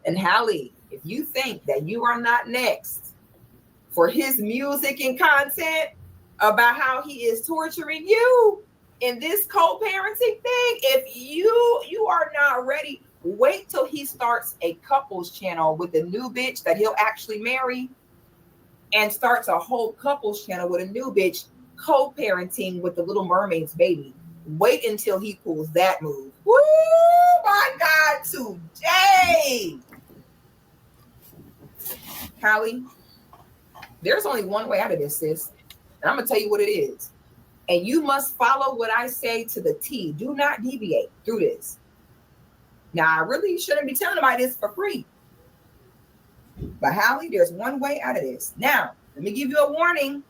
And Halle, if you think that you are not next for his music and content about how he is torturing you in this co-parenting thing, if you are not ready, wait till he starts a couples channel with the new bitch that he'll actually marry, and starts a whole couples channel with a new bitch co-parenting with the Little Mermaid's baby. Wait until he pulls that move. Woo, my God, today. Halle, there's only one way out of this, sis. And I'm going to tell you what it is. And you must follow what I say to the T. Do not deviate through this. Now, I really shouldn't be telling about this for free. But Halle, there's one way out of this. Now, let me give you a warning.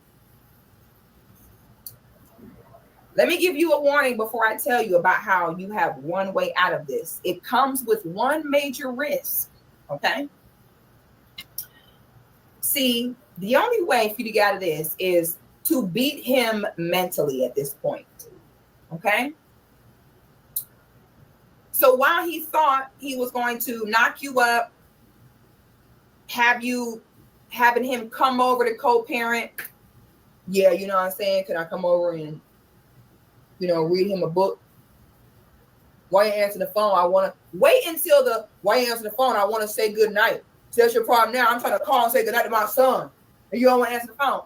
Let me give you a warning before I tell you about how you have one way out of this. It comes with one major risk, okay? See, the only way for you to get out of this is to beat him mentally at this point, okay? So while he thought he was going to knock you up, having him come over to co-parent, yeah, you know what I'm saying? Can I come over and, read him a book? Why you answer the phone? I want to wait until why you answer the phone? I want to say good night. So that's your problem now. I'm trying to call and say good night to my son, and you don't want to answer the phone.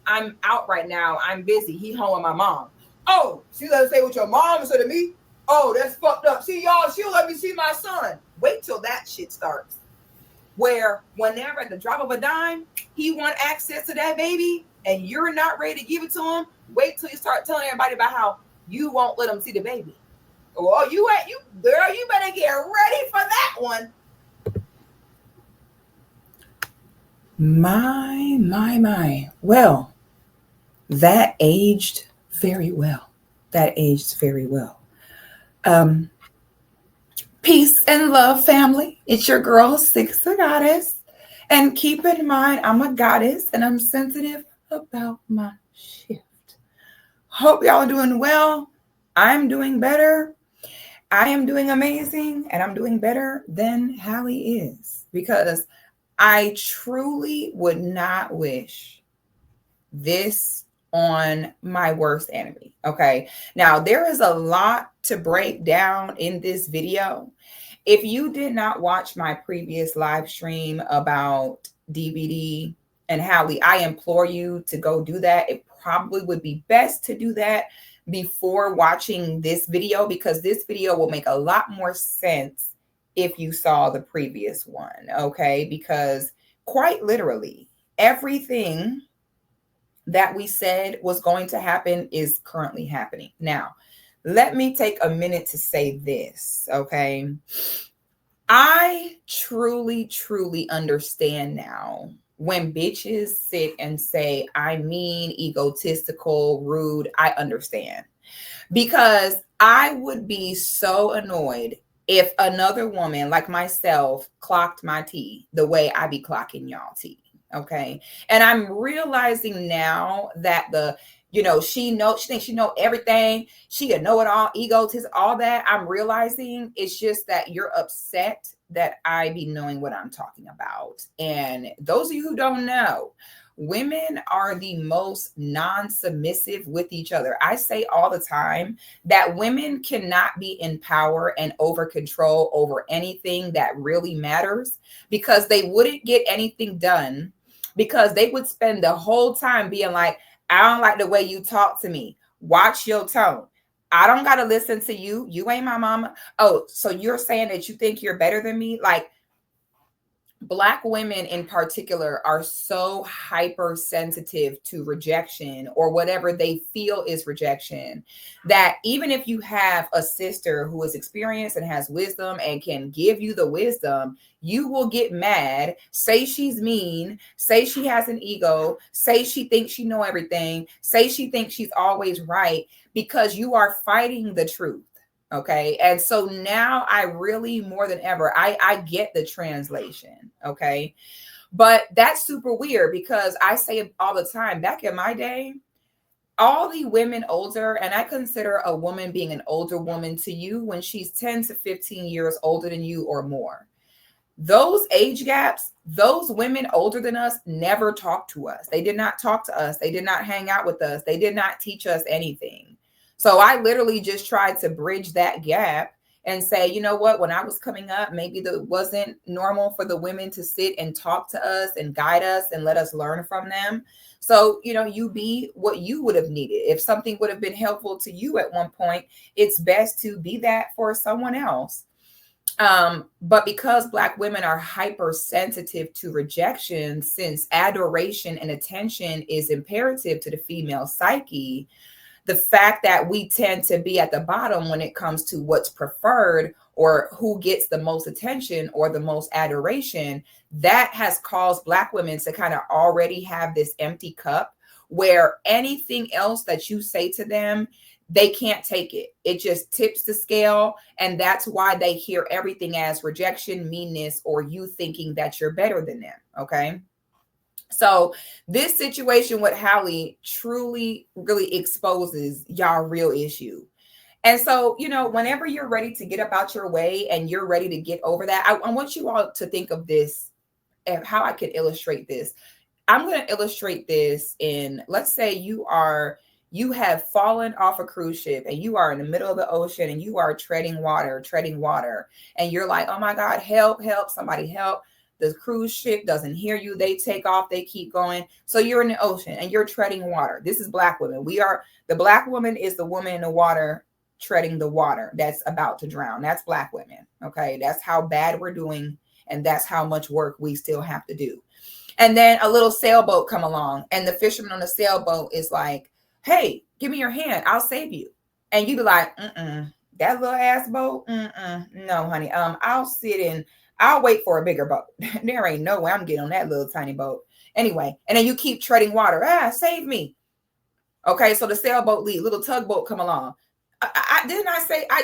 I'm out right now. I'm busy. He home with my mom. Oh, she let us say what your mom said to me. Oh, that's fucked up. See, y'all, she'll let me see my son. Wait till that shit starts. Where whenever at the drop of a dime, he want access to that baby, and you're not ready to give it to him. Wait till you start telling everybody about how you won't let him see the baby. Oh, you girl, you better get ready for that one. My. Well, that aged very well. Peace and love, family. It's your girl, Sixthegoddis. And keep in mind, I'm a goddess and I'm sensitive about my shift. Hope y'all are doing well. I'm doing better. I am doing amazing, and I'm doing better than Halle is, because I truly would not wish this on my worst enemy. Okay. Now, there is a lot to break down in this video. If you did not watch my previous live stream about DDG and Halle, I implore you to go do that. It probably would be best to do that before watching this video, because this video will make a lot more sense if you saw the previous one. Okay. Because quite literally, everything that we said was going to happen is currently happening. Now, let me take a minute to say this, okay? I truly understand now when bitches sit and say, I mean, egotistical, rude. I understand. Because I would be so annoyed if another woman like myself clocked my tea the way I be clocking y'all tea. Okay. And I'm realizing now that she thinks she know everything. She can know it all, egotist, all that. I'm realizing it's just that you're upset that I be knowing what I'm talking about. And those of you who don't know, women are the most non-submissive with each other. I say all the time that women cannot be in power and over control over anything that really matters, because they wouldn't get anything done, because they would spend the whole time being like, I don't like the way you talk to me. Watch your tone. I don't got to listen to you. You ain't my mama. Oh, so you're saying that you think you're better than me? Like, Black women in particular are so hypersensitive to rejection or whatever they feel is rejection, that even if you have a sister who is experienced and has wisdom and can give you the wisdom, you will get mad, say she's mean, say she has an ego, say she thinks she know everything, say she thinks she's always right, because you are fighting the truth. Okay. And so now I really, more than ever, I get the translation. Okay. But that's super weird, because I say all the time, back in my day, all the women older, and I consider a woman being an older woman to you when she's 10 to 15 years older than you or more. those age gaps, those women older than us never talked to us. They did not talk to us. They did not hang out with us. They did not teach us anything. So I literally just tried to bridge that gap and say, you know what, when I was coming up, maybe it wasn't normal for the women to sit and talk to us and guide us and let us learn from them. So, you be what you would have needed. If something would have been helpful to you at one point, it's best to be that for someone else. But because Black women are hypersensitive to rejection, since adoration and attention is imperative to the female psyche, the fact that we tend to be at the bottom when it comes to what's preferred or who gets the most attention or the most adoration, that has caused Black women to kind of already have this empty cup where anything else that you say to them, they can't take it. It just tips the scale. And that's why they hear everything as rejection, meanness, or you thinking that you're better than them. Okay. So this situation with Halle truly, really exposes y'all real issue. And so, whenever you're ready to get up out your way and you're ready to get over that, I want you all to think of this and how I could illustrate this. I'm going to illustrate this in, let's say you have fallen off a cruise ship and you are in the middle of the ocean and you are treading water, and you're like, oh my God, help, somebody help. The cruise ship doesn't hear you. They take off, they keep going. So you're in the ocean and you're treading water. This is Black women. The Black woman is the woman in the water treading the water that's about to drown. That's Black women. Okay. That's how bad we're doing. And that's how much work we still have to do. And then a little sailboat come along and the fisherman on the sailboat is like, hey, give me your hand. I'll save you. And you be like, that little ass boat. No, honey. I'll wait for a bigger boat. There ain't no way I'm getting on that little tiny boat. Anyway, and then you keep treading water. Save me. Okay, so the sailboat leave, little tugboat come along.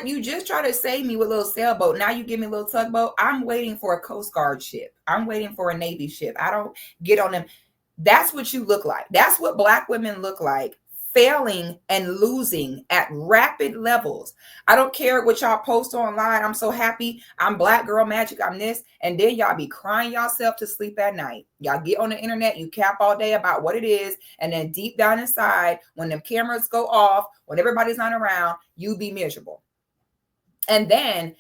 You just try to save me with a little sailboat. Now you give me a little tugboat. I'm waiting for a Coast Guard ship. I'm waiting for a Navy ship. I don't get on them. That's what you look like. That's what Black women look like, failing and losing at rapid levels. I don't care what y'all post online. I'm so happy. I'm Black girl magic. I'm this. And then y'all be crying yourself to sleep at night. Y'all get on the internet. You cap all day about what it is. And then deep down inside, when the cameras go off, when everybody's not around, you be miserable. And then,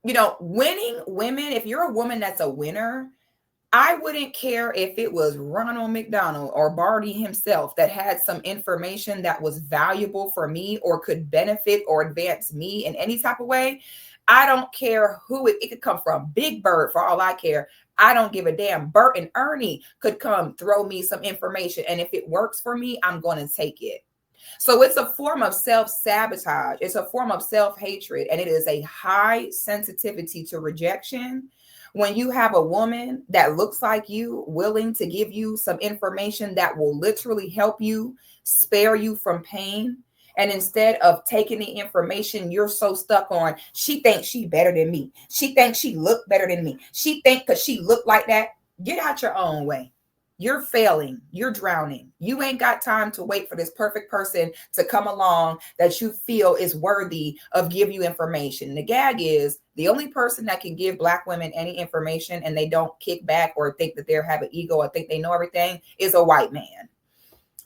winning women, if you're a woman that's a winner, I wouldn't care if it was Ronald McDonald or Barty himself that had some information that was valuable for me or could benefit or advance me in any type of way. I don't care who it could come from. Big Bird, for all I care. I don't give a damn. Bert and Ernie could come throw me some information. And if it works for me, I'm going to take it. So it's a form of self-sabotage. It's a form of self-hatred. And it is a high sensitivity to rejection. When you have a woman that looks like you, willing to give you some information that will literally help you, spare you from pain, and instead of taking the information you're so stuck on, she thinks she better than me. She thinks she look better than me. She think because she look like that, get out your own way. You're failing. You're drowning. You ain't got time to wait for this perfect person to come along that you feel is worthy of give you information. The gag is the only person that can give Black women any information and they don't kick back or think that they have an ego or think they know everything is a white man.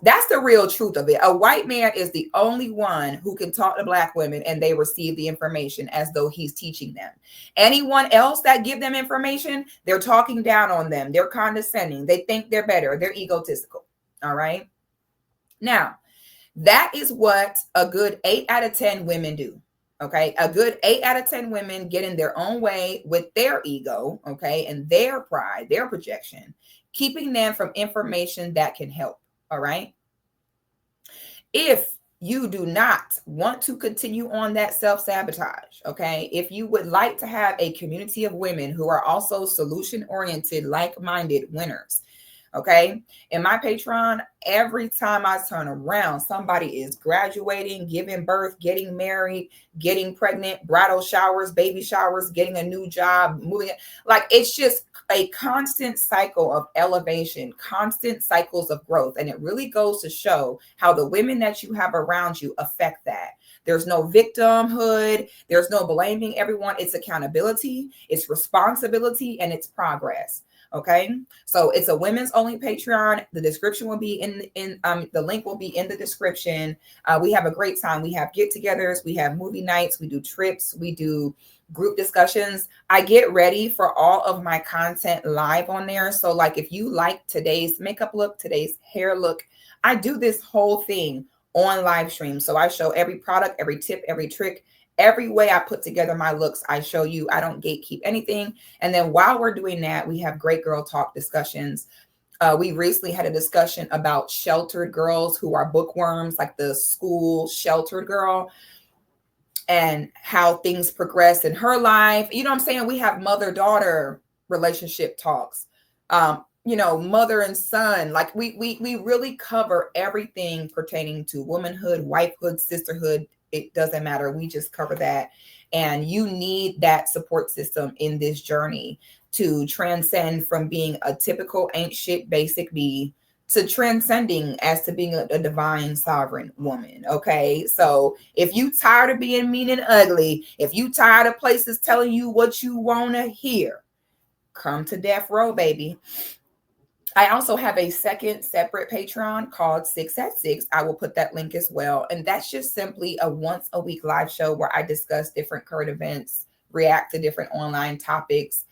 That's the real truth of it. A white man is the only one who can talk to Black women and they receive the information as though he's teaching them. Anyone else that give them information, they're talking down on them. They're condescending. They think they're better. They're egotistical. All right. Now, that is what a good 8 out of 10 women do. Okay. A good 8 out of 10 women get in their own way with their ego. Okay. And their pride, their projection, keeping them from information that can help. All right. If you do not want to continue on that self-sabotage, okay, if you would like to have a community of women who are also solution-oriented, like-minded winners, okay, in my Patreon, every time I turn around, somebody is graduating, giving birth, getting married, getting pregnant, bridal showers, baby showers, getting a new job, moving. Like, it's just a constant cycle of elevation, constant cycles of growth. And it really goes to show how the women that you have around you affect that. There's no victimhood. There's no blaming everyone. It's accountability, it's responsibility, and it's progress. Okay, so it's a women's only Patreon. The description will be in the link will be in the description. We have a great time. We have get-togethers, we have movie nights, we do trips, we do group discussions. I get ready for all of my content live on there. So like if you like today's makeup look, today's hair look, I do this whole thing on live stream. So I show every product, every tip, every trick, every way I put together my looks. I show you. I don't gatekeep anything. And then while we're doing that, we have great girl talk discussions. We recently had a discussion about sheltered girls who are bookworms, like the school sheltered girl, and how things progress in her life. You know what I'm saying? We have mother-daughter relationship talks, mother and son. Like we really cover everything pertaining to womanhood, wifehood, sisterhood. It doesn't matter. We just cover that. And you need that support system in this journey to transcend from being a typical ain't shit basic bee to transcending as to being a divine sovereign woman. Okay, so if you tired of being mean and ugly, if you tired of places telling you what you want to hear, come to death row, baby. I also have a second separate Patreon called 6 at 6. I will put that link as well. And that's just simply a once a week live show where I discuss different current events, react to different online topics,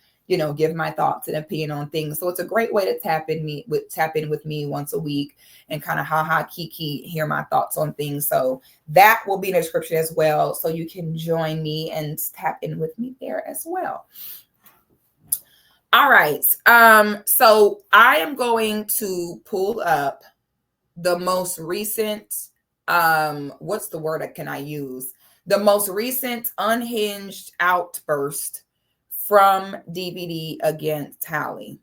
give my thoughts and opinion on things. So it's a great way to tap in with me once a week and kind of kiki, hear my thoughts on things. So that will be in the description as well. So you can join me and tap in with me there as well. All right. So I am going to pull up the most recent, what's the word can I use? The most recent unhinged outburst from DDG against Halle.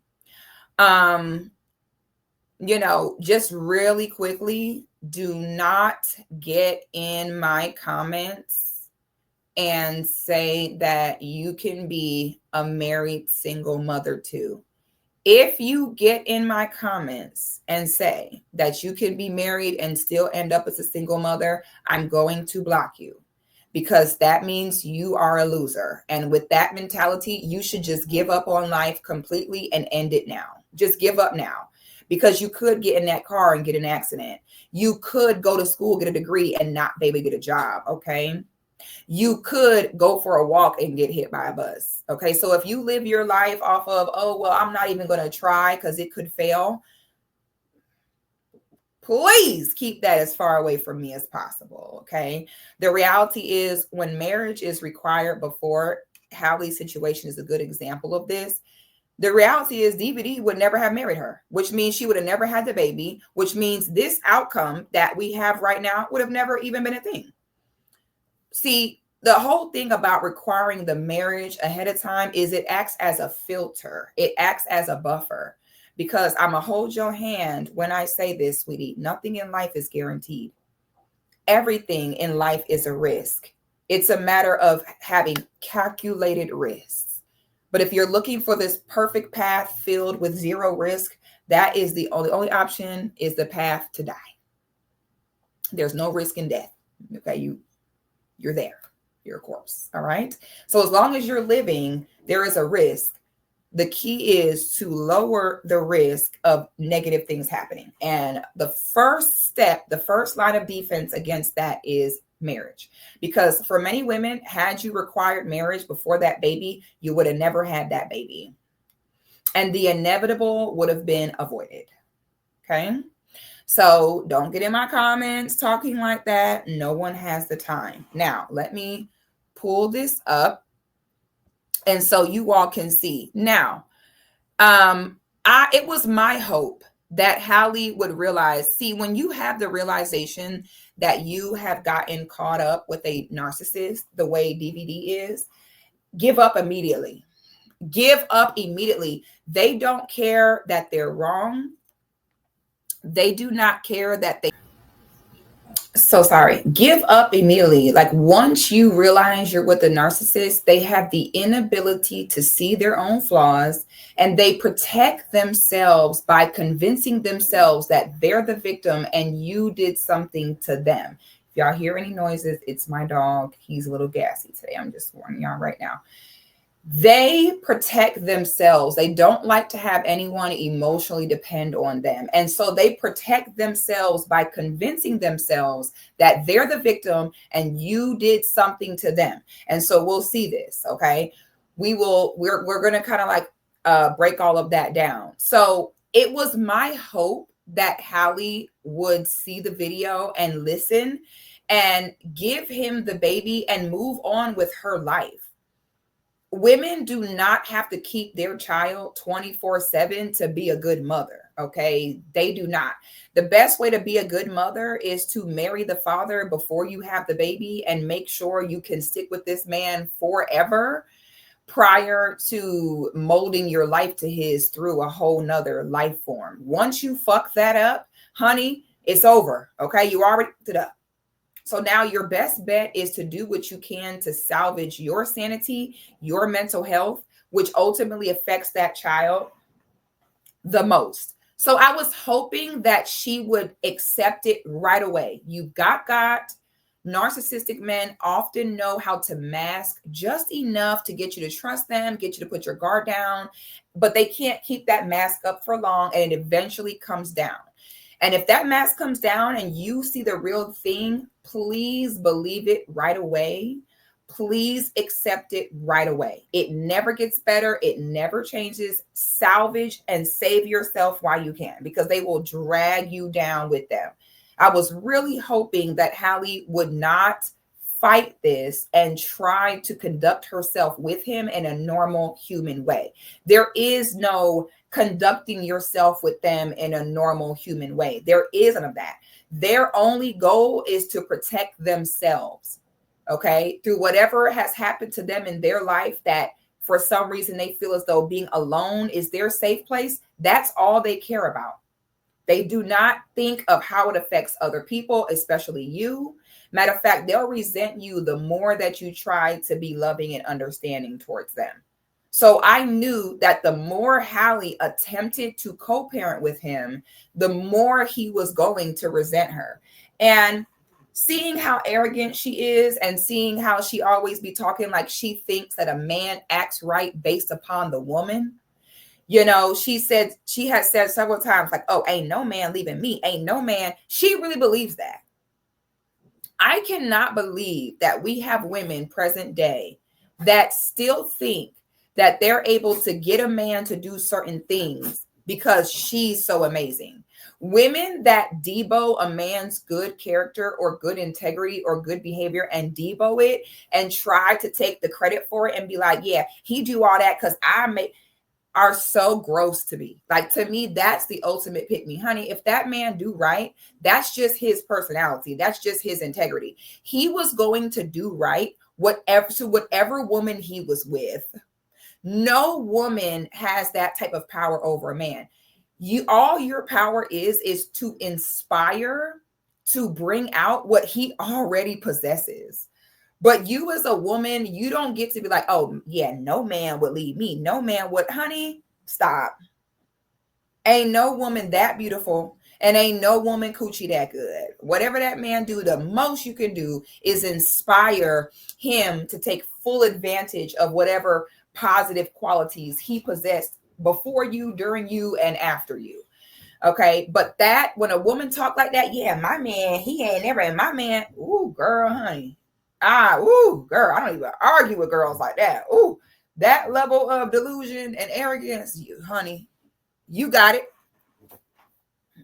Just really quickly, do not get in my comments and say that you can be a married single mother too. If you get in my comments and say that you can be married and still end up as a single mother, I'm going to block you, because that means you are a loser. And with that mentality, you should just give up on life completely and end it now. Just give up now, because you could get in that car and get an accident. You could go to school, get a degree, and not maybe get a job. Okay. You could go for a walk and get hit by a bus. Okay. So if you live your life off of, oh, well, I'm not even going to try because it could fail, please keep that as far away from me as possible. Okay. The reality is, when marriage is required before, Halle's situation is a good example of this. The reality is DDG would never have married her, which means she would have never had the baby, which means this outcome that we have right now would have never even been a thing. See, the whole thing about requiring the marriage ahead of time is it acts as a filter. It acts as a buffer, because I'm going to hold your hand when I say this, sweetie. Nothing in life is guaranteed. Everything in life is a risk. It's a matter of having calculated risks. But if you're looking for this perfect path filled with zero risk, that is the only option is the path to die. There's no risk in death. Okay, you're there. You're a corpse. All right. So as long as you're living, there is a risk. The key is to lower the risk of negative things happening. And the first step, the first line of defense against that is marriage. Because for many women, had you required marriage before that baby, you would have never had that baby. And the inevitable would have been avoided. Okay. So don't get in my comments talking like that. No one has the time. Now, let me pull this up, and so you all can see. Now, it was my hope that Halle would realize, see, when you have the realization that you have gotten caught up with a narcissist, the way DDG is, give up immediately. Give up immediately. They don't care that they're wrong. They do not care that they... So sorry. Give up immediately. Like, once you realize you're with a narcissist, they have the inability to see their own flaws, and they protect themselves by convincing themselves that they're the victim and you did something to them. If y'all hear any noises, it's my dog. He's a little gassy today. I'm just warning y'all right now. They protect themselves. They don't like to have anyone emotionally depend on them. And so they protect themselves by convincing themselves that they're the victim and you did something to them. And so we'll see this, okay? We're going to kind of like break all of that down. So it was my hope that Halle would see the video and listen and give him the baby and move on with her life. Women do not have to keep their child 24/7 to be a good mother. Okay. They do not. The best way to be a good mother is to marry the father before you have the baby and make sure you can stick with this man forever prior to molding your life to his through a whole nother life form. Once you fuck that up, honey, it's over. Okay. You already fucked it up. So now your best bet is to do what you can to salvage your sanity, your mental health, which ultimately affects that child the most. So I was hoping that she would accept it right away. You got. Narcissistic men often know how to mask just enough to get you to trust them, get you to put your guard down, but they can't keep that mask up for long, and it eventually comes down. And if that mask comes down and you see the real thing, please believe it right away. Please accept it right away. It never gets better. It never changes. Salvage and save yourself while you can, because they will drag you down with them. I was really hoping that Halle would not fight this and try to conduct herself with him in a normal human way. There is no conducting yourself with them in a normal human way. There isn't of that. Their only goal is to protect themselves, okay? Through whatever has happened to them in their life that for some reason they feel as though being alone is their safe place. That's all they care about. They do not think of how it affects other people, especially you. Matter of fact, they'll resent you the more that you try to be loving and understanding towards them. So I knew that the more Halle attempted to co-parent with him, the more he was going to resent her. And seeing how arrogant she is and seeing how she always be talking like she thinks that a man acts right based upon the woman. You know, she has said several times like, oh, ain't no man leaving me. Ain't no man. She really believes that. I cannot believe that we have women present day that still think that they're able to get a man to do certain things because she's so amazing. Women that debo a man's good character or good integrity or good behavior and debo it and try to take the credit for it and be like, yeah, he do all that because I made, are so gross to me. Like, to me, that's the ultimate pick me. Honey, if that man do right, that's just his personality. That's just his integrity. He was going to do right whatever woman he was with. No woman has that type of power over a man. All your power is to inspire, to bring out what he already possesses. But you as a woman, you don't get to be like, oh yeah, no man would leave me. No man would, honey, stop. Ain't no woman that beautiful and ain't no woman coochie that good. Whatever that man do, the most you can do is inspire him to take full advantage of whatever positive qualities he possessed before you, during you, and after you. Okay. But that when a woman talk like that, yeah, my man, he ain't never, and my man, ooh, girl, honey. Girl, I don't even argue with girls like that. Ooh, that level of delusion and arrogance, honey, you got it.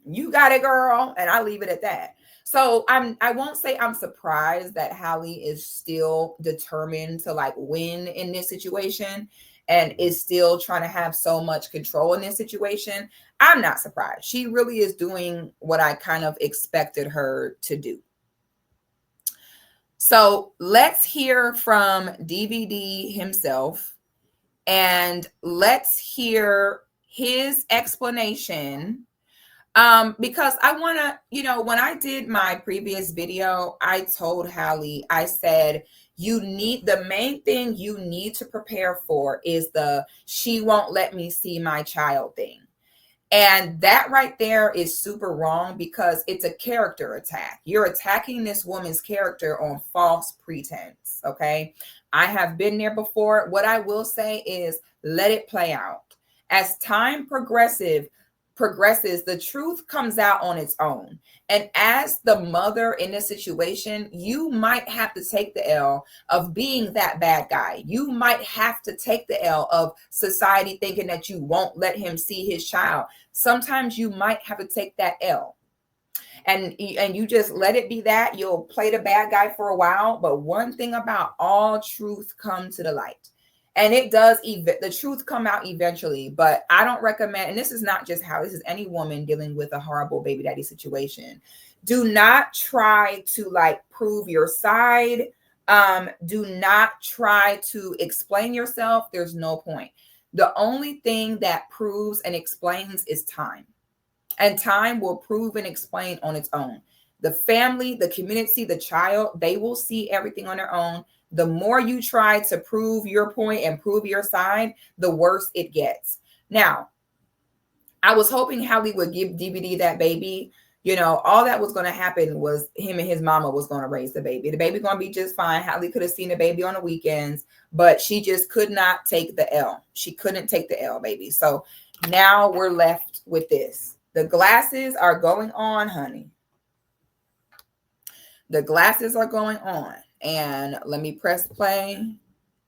You got it, girl. And I leave it at that. So I won't say I'm surprised that Halle is still determined to like win in this situation and is still trying to have so much control in this situation. I'm not surprised. She really is doing what I kind of expected her to do. So let's hear from DVD himself and let's hear his explanation. Because I want to, when I did my previous video, I told Halle, I said, the main thing you need to prepare for is she won't let me see my child thing. And that right there is super wrong because it's a character attack. You're attacking this woman's character on false pretense. Okay. I have been there before. What I will say is let it play out. As time progresses, the truth comes out on its own. And as the mother in this situation, you might have to take the L of being that bad guy. You might have to take the L of society thinking that you won't let him see his child. Sometimes you might have to take that L. And you just let it be that. You'll play the bad guy for a while. But one thing about all truth come to the light. And it does, the truth come out eventually, but I don't recommend, and this is not just how, this is any woman dealing with a horrible baby daddy situation. Do not try to like prove your side. Do not try to explain yourself. There's no point. The only thing that proves and explains is time. And time will prove and explain on its own. The family, the community, the child, they will see everything on their own. The more you try to prove your point and prove your side, the worse it gets. Now, I was hoping Halle would give DVD that baby. You know, all that was going to happen was him and his mama was going to raise the baby. The baby going to be just fine. Halle could have seen the baby on the weekends, but she just could not take the L. She couldn't take the L, baby. So now we're left with this. The glasses are going on, honey. The glasses are going on. And let me press play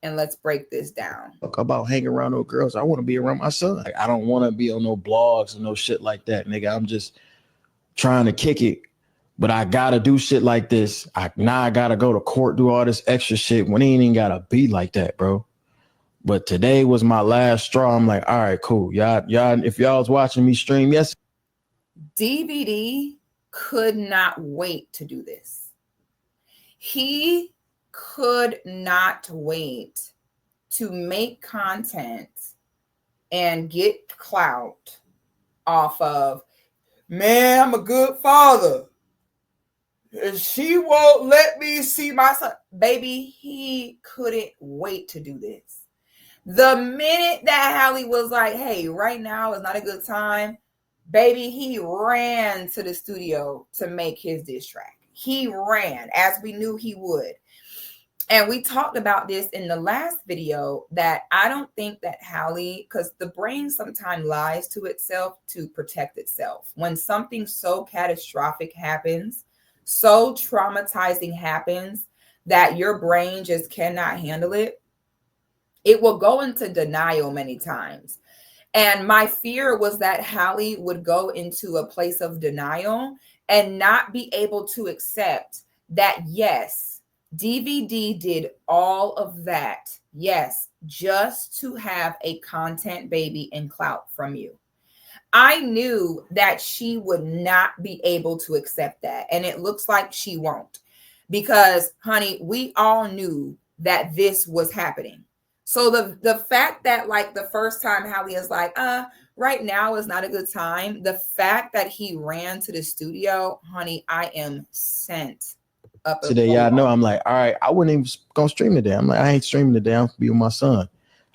and let's break this down. Talk about hanging around no girls. I want to be around my son. Like, I don't want to be on no blogs and no shit like that, nigga. I'm just trying to kick it, but I gotta do shit like this. I gotta go to court, do all this extra shit when it ain't even gotta be like that, bro. But today was my last straw. I'm like, all right, cool. Y'all, if y'all was watching me stream, yes. DVD could not wait to do this. He could not wait to make content and get clout off of, man, I'm a good father. She won't let me see my son. Baby, he couldn't wait to do this. The minute that Halle was like, hey, right now is not a good time, baby, he ran to the studio to make his diss track. He ran, as we knew he would. And we talked about this in the last video that I don't think that Halle, because the brain sometimes lies to itself to protect itself. When something so catastrophic happens, so traumatizing happens that your brain just cannot handle it, it will go into denial many times. And my fear was that Halle would go into a place of denial and not be able to accept that, yes, DVD did all of that. Yes, just to have a content baby and clout from you. I knew that she would not be able to accept that. And it looks like she won't. Because, honey, we all knew that this was happening. So the fact that like the first time Halle is like, right now is not a good time. The fact that he ran to the studio, honey, I am sent up today. Y'all know I'm like, all right, I wouldn't even gonna stream today. I'm like, I ain't streaming today. I'm gonna be with my son.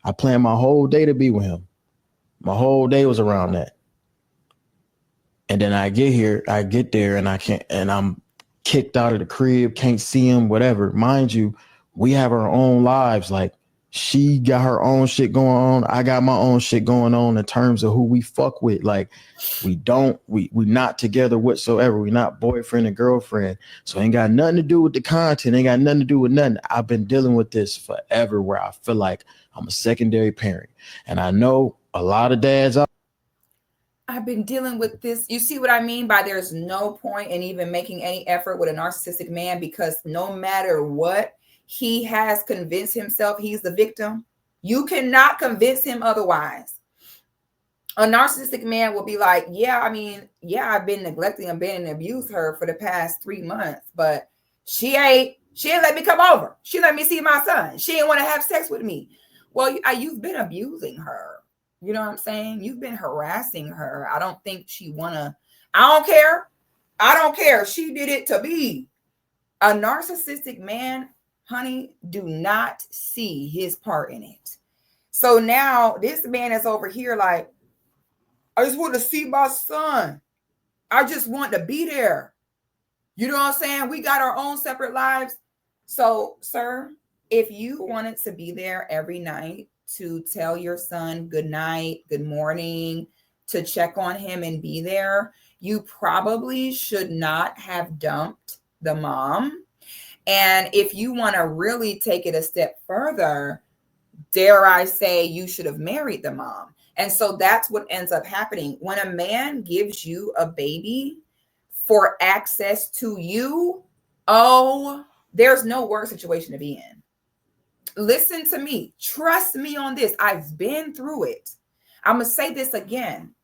I planned my whole day to be with him. My whole day was around that. And then I get there and I can't, and I'm kicked out of the crib, can't see him, whatever. Mind you, we have our own lives. Like, she got her own shit going on. I got my own shit going on in terms of who we fuck with. Like, we not together whatsoever. We not boyfriend and girlfriend. So ain't got nothing to do with the content. Ain't got nothing to do with nothing. I've been dealing with this forever where I feel like I'm a secondary parent. And I know a lot of dads out. I've been dealing with this. You see what I mean by there's no point in even making any effort with a narcissistic man, because no matter what, he has convinced himself he's the victim. You cannot convince him otherwise. A narcissistic man will be like, yeah, I mean, yeah, I've been neglecting and abandoned and abused her for the past 3 months, but she ain't let me come over. She let me see my son. She didn't want to have sex with me. Well, you've been abusing her. You know what I'm saying? You've been harassing her. I don't think she I don't care. I don't care. She did it to me. A narcissistic man, honey, do not see his part in it. So now this man is over here like, I just want to see my son. I just want to be there. You know what I'm saying? We got our own separate lives. So, sir, if you wanted to be there every night to tell your son good night, good morning, to check on him and be there, you probably should not have dumped the mom. And if you want to really take it a step further, dare I say, you should have married the mom. And so that's what ends up happening. When a man gives you a baby for access to you, oh, there's no worse situation to be in. Listen to me. Trust me on this. I've been through it. I'm going to say this again.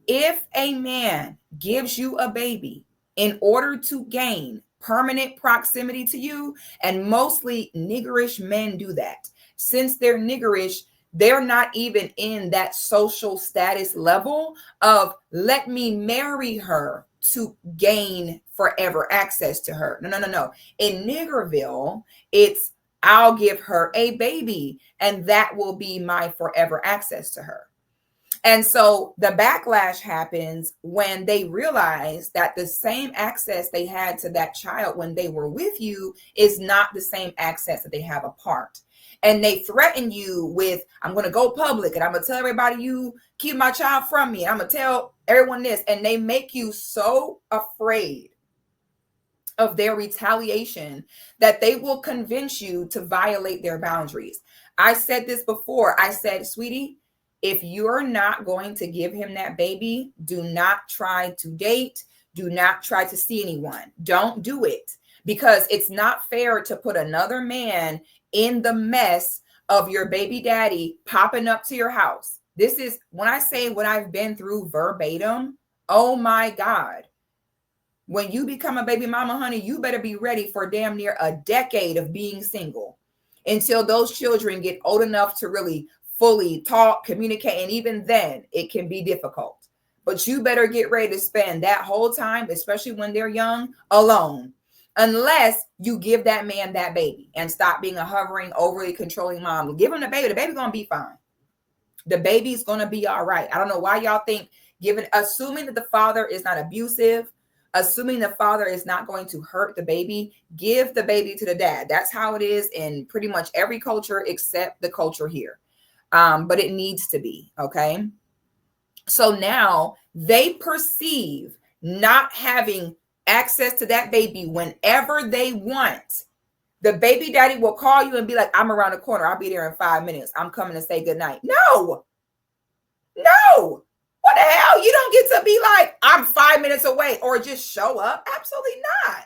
If a man gives you a baby in order to gain permanent proximity to you, and mostly niggerish men do that. Since they're niggerish, they're not even in that social status level of let me marry her to gain forever access to her. No. In Niggerville, it's I'll give her a baby and that will be my forever access to her. And so the backlash happens when they realize that the same access they had to that child when they were with you is not the same access that they have apart. And they threaten you with, I'm going to go public and I'm going to tell everybody you keep my child from me. I'm going to tell everyone this. And they make you so afraid of their retaliation that they will convince you to violate their boundaries. I said this before. I said, sweetie, if you're not going to give him that baby, do not try to date. Do not try to see anyone. Don't do it, because it's not fair to put another man in the mess of your baby daddy popping up to your house. This is when I say what I've been through verbatim. Oh my God. When you become a baby mama, honey, you better be ready for damn near a decade of being single until those children get old enough to really fully talk, communicate, and even then it can be difficult. But you better get ready to spend that whole time, especially when they're young, alone, unless you give that man that baby and stop being a hovering, overly controlling mom. Give him the baby. The baby's gonna be fine. The baby's gonna be all right. I don't know why y'all think assuming that the father is not abusive, assuming the father is not going to hurt the baby, give the baby to the dad. That's how it is in pretty much every culture except the culture here. But it needs to be, okay? So now they perceive not having access to that baby whenever they want. The baby daddy will call you and be like, I'm around the corner. I'll be there in 5 minutes. I'm coming to say goodnight. No. What the hell? You don't get to be like, I'm 5 minutes away or just show up. Absolutely not.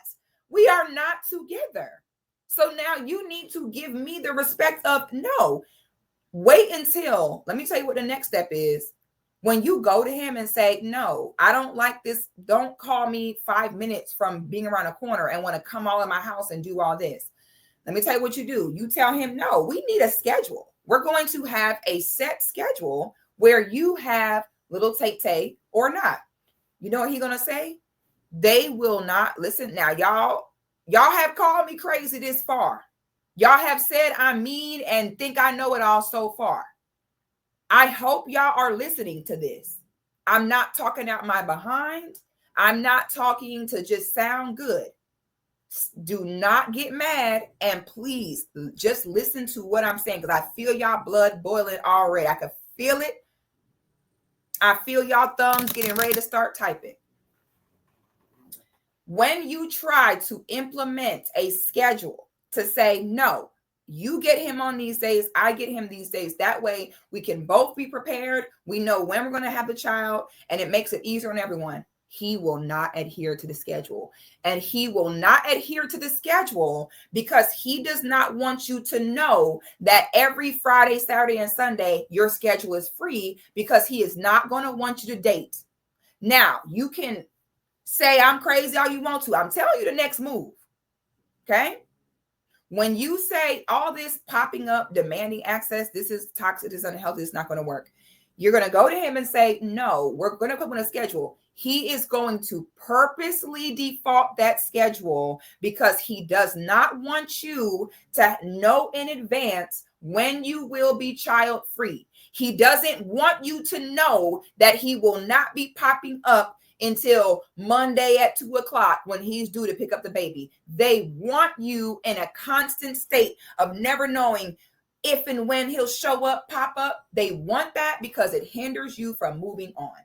We are not together. So now you need to give me the respect of no. Wait until, let me tell you what the next step is. When you go to him and say, no, I don't like this. Don't call me 5 minutes from being around a corner and want to come all in my house and do all this. Let me tell you what you do. You tell him, no, we need a schedule. We're going to have a set schedule where you have little Tay or not. You know what he's going to say? They will not listen. Now, y'all have called me crazy this far. Y'all have said I'm mean and think I know it all so far. I hope y'all are listening to this. I'm not talking out my behind. I'm not talking to just sound good. Do not get mad, and please just listen to what I'm saying, because I feel y'all blood boiling already. I can feel it. I feel y'all thumbs getting ready to start typing. When you try to implement a schedule to say, no, you get him on these days, I get him these days. That way we can both be prepared. We know when we're going to have the child, and it makes it easier on everyone. He will not adhere to the schedule. And he will not adhere to the schedule because he does not want you to know that every Friday, Saturday, and Sunday, your schedule is free, because he is not going to want you to date. Now, you can say I'm crazy all you want to. I'm telling you the next move. Okay? When you say all this popping up, demanding access, this is toxic, this is unhealthy, it's not going to work. You're going to go to him and say, no, we're going to put on a schedule. He is going to purposely default that schedule because he does not want you to know in advance when you will be child free. He doesn't want you to know that he will not be popping up until Monday at 2:00 when he's due to pick up the baby. They want you in a constant state of never knowing if and when he'll show up, pop up. They want that because it hinders you from moving on.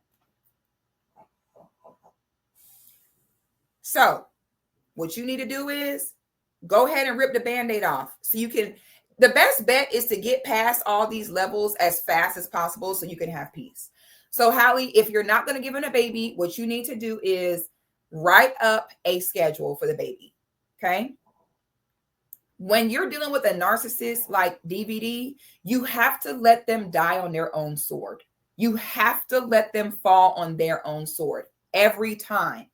So what you need to do is go ahead and rip the Band-Aid off so you can. The best bet is to get past all these levels as fast as possible so you can have peace. So Halle, if you're not going to give him a baby, what you need to do is write up a schedule for the baby. Okay. When you're dealing with a narcissist like DVD, you have to let them die on their own sword. You have to let them fall on their own sword every time.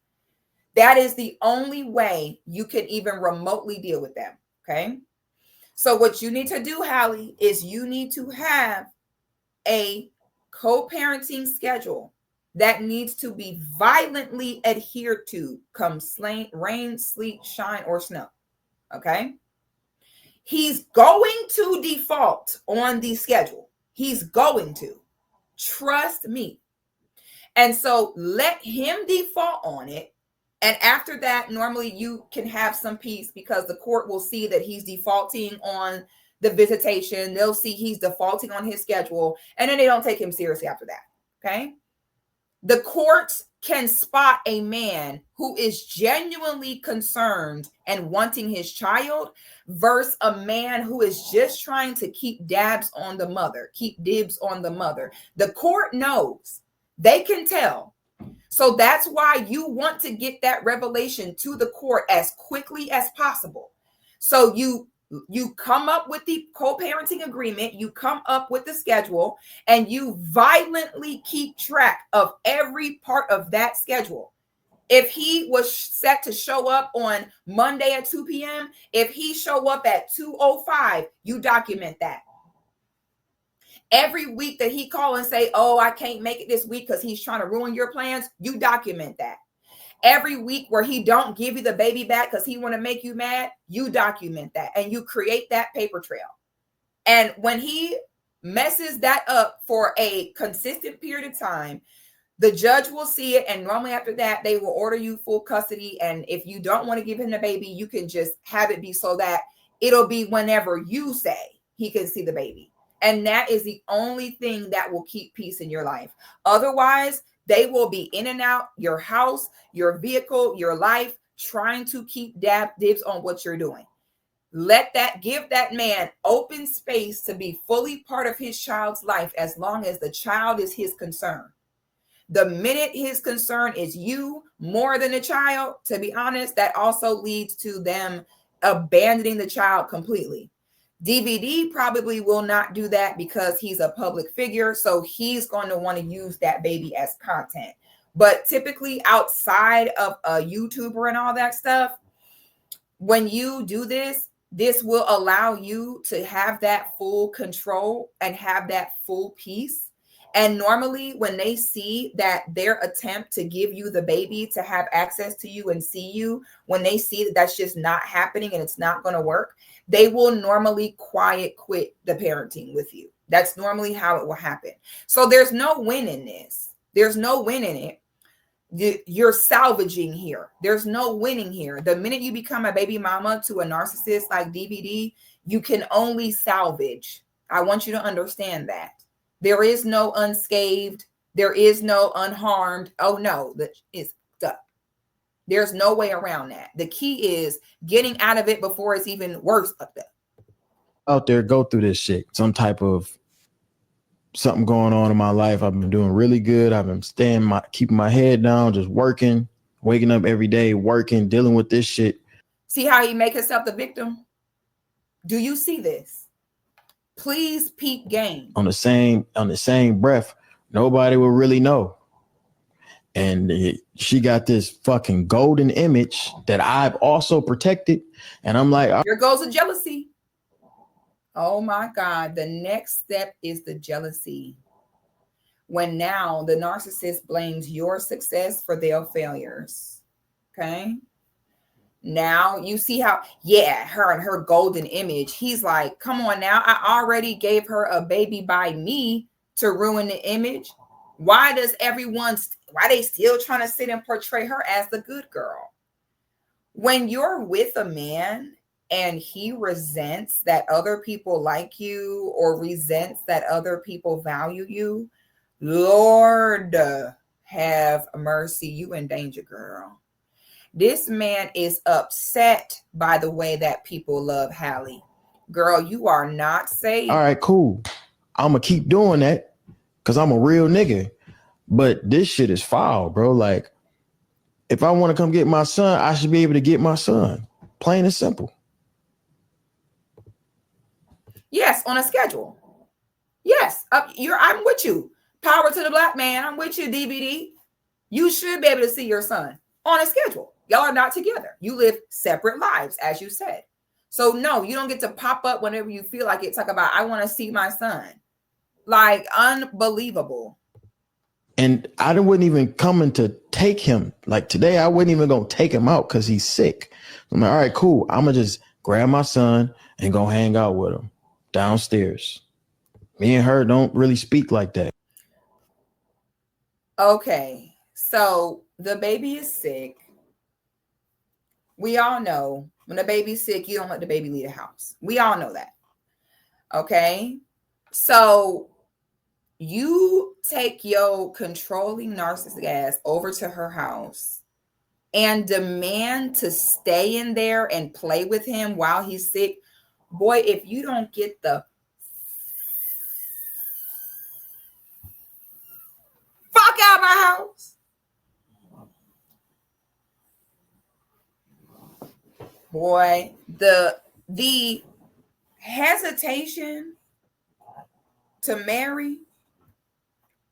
That is the only way you can even remotely deal with them. Okay. So what you need to do, Halle, is you need to have a co-parenting schedule that needs to be violently adhered to come rain, sleet, shine, or snow. Okay. He's going to default on the schedule. He's going to. Trust me. And so let him default on it. And after that, normally you can have some peace because the court will see that he's defaulting on the visitation. They'll see he's defaulting on his schedule. And then they don't take him seriously after that. Okay. The courts can spot a man who is genuinely concerned and wanting his child versus a man who is just trying to keep dibs on the mother. The court knows. They can tell. So that's why you want to get that revelation to the court as quickly as possible. So you come up with the co-parenting agreement, you come up with the schedule, and you violently keep track of every part of that schedule. If he was set to show up on Monday at 2 p.m., if he show up at 2:05, you document that. Every week that he call and say, oh, I can't make it this week because he's trying to ruin your plans, you document that. Every week where he don't give you the baby back because he want to make you mad, you document that and you create that paper trail. And when he messes that up for a consistent period of time, the judge will see it. And normally after that, they will order you full custody. And if you don't want to give him the baby, you can just have it be so that it'll be whenever you say he can see the baby. And that is the only thing that will keep peace in your life. Otherwise, they will be in and out your house, your vehicle, your life, trying to keep dibs on what you're doing. Give that man open space to be fully part of his child's life as long as the child is his concern. The minute his concern is you more than the child, to be honest, that also leads to them abandoning the child completely. DVD probably will not do that because he's a public figure. So he's going to want to use that baby as content. But typically outside of a YouTuber and all that stuff, when you do this, this will allow you to have that full control and have that full peace. And normally when they see that their attempt to give you the baby to have access to you and see you, when they see that that's just not happening and it's not going to work, they will normally quiet quit the parenting with you. That's normally how it will happen. So there's no win in this. There's no win in it. You're salvaging here. There's no winning here. The minute you become a baby mama to a narcissist like DVD, you can only salvage. I want you to understand that. There is no unscathed. There is no unharmed. Oh no, that is stuck. There's no way around that. The key is getting out of it before it's even worse up there. Out there, go through this shit. Some type of something going on in my life. I've been doing really good. I've been keeping my head down, just working, waking up every day, working, dealing with this shit. See how he make himself the victim? Do you see this? Please peep game. On the same breath, nobody will really know. And she got this fucking golden image that I've also protected. And I'm like, here goes the jealousy. Oh my God. The next step is the jealousy. When now the narcissist blames your success for their failures. Okay. Now you see how, yeah, her and her golden image. He's like, come on now. I already gave her a baby by me to ruin the image. Why they still trying to sit and portray her as the good girl? When you're with a man and he resents that other people like you or resents that other people value you, Lord have mercy, you in danger, girl. This man is upset by the way that people love Halle. Girl, you are not safe. All right, cool. I'm going to keep doing that because I'm a real nigga. But this shit is foul, bro. Like, if I want to come get my son, I should be able to get my son. Plain and simple. Yes, on a schedule. Yes, I'm with you. Power to the black man. I'm with you, DBD. You should be able to see your son on a schedule. Y'all are not together. You live separate lives, as you said. So no, you don't get to pop up whenever you feel like it. Talk about, I want to see my son. Like, unbelievable. And I wasn't even coming to take him. Like today, I wasn't even going to take him out because he's sick. I'm like, all right, cool. I'm going to just grab my son and go hang out with him downstairs. Me and her don't really speak like that. Okay, so the baby is sick. We all know when the baby's sick, you don't let the baby leave the house. We all know that. Okay, so you take your controlling narcissistic ass over to her house and demand to stay in there and play with him while he's sick. Boy, if you don't get the fuck out of my house. Boy, the hesitation to marry,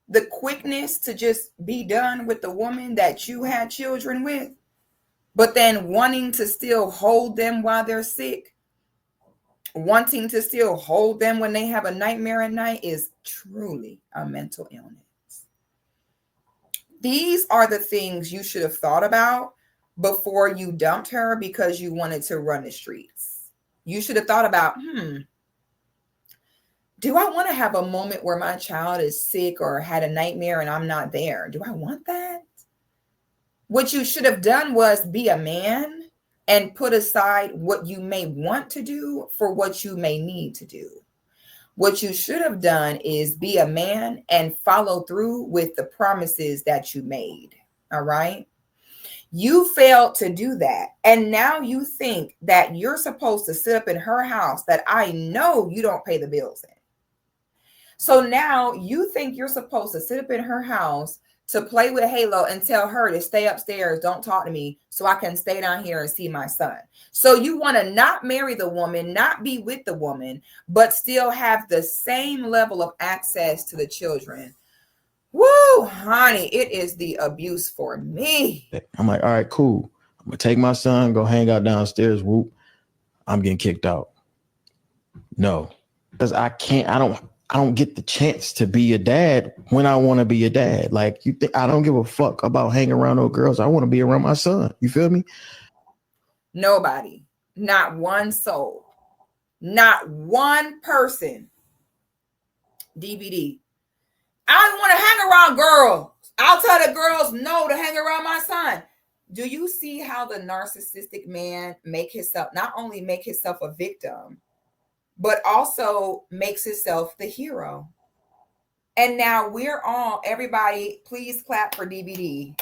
the quickness to just be done with the woman that you had children with, but then wanting to still hold them while they're sick, wanting to still hold them when they have a nightmare at night is truly a mental illness. These are the things you should have thought about before you dumped her because you wanted to run the streets. You should have thought about, do I want to have a moment where my child is sick or had a nightmare and I'm not there? Do I want that? What you should have done was be a man and put aside what you may want to do for what you may need to do. What you should have done is be a man and follow through with the promises that you made. All right. You failed to do that. And now you think that you're supposed to sit up in her house that I know you don't pay the bills in. So now you think you're supposed to sit up in her house to play with Halo and tell her to stay upstairs, don't talk to me, so I can stay down here and see my son. So you want to not marry the woman, not be with the woman, but still have the same level of access to the children. Woo, honey, it is the abuse for me. I'm like, all right, cool. I'm going to take my son, go hang out downstairs. Whoop. I'm getting kicked out. No, because I don't get the chance to be a dad when I want to be a dad. Like, you think I don't give a fuck about hanging around those girls. I want to be around my son. You feel me? Nobody, not one soul, not one person. DBD. I don't want to hang around girls. I'll tell the girls no to hang around my son. Do you see how the narcissistic man not only make himself a victim, but also makes himself the hero? And now everybody, please clap for DBD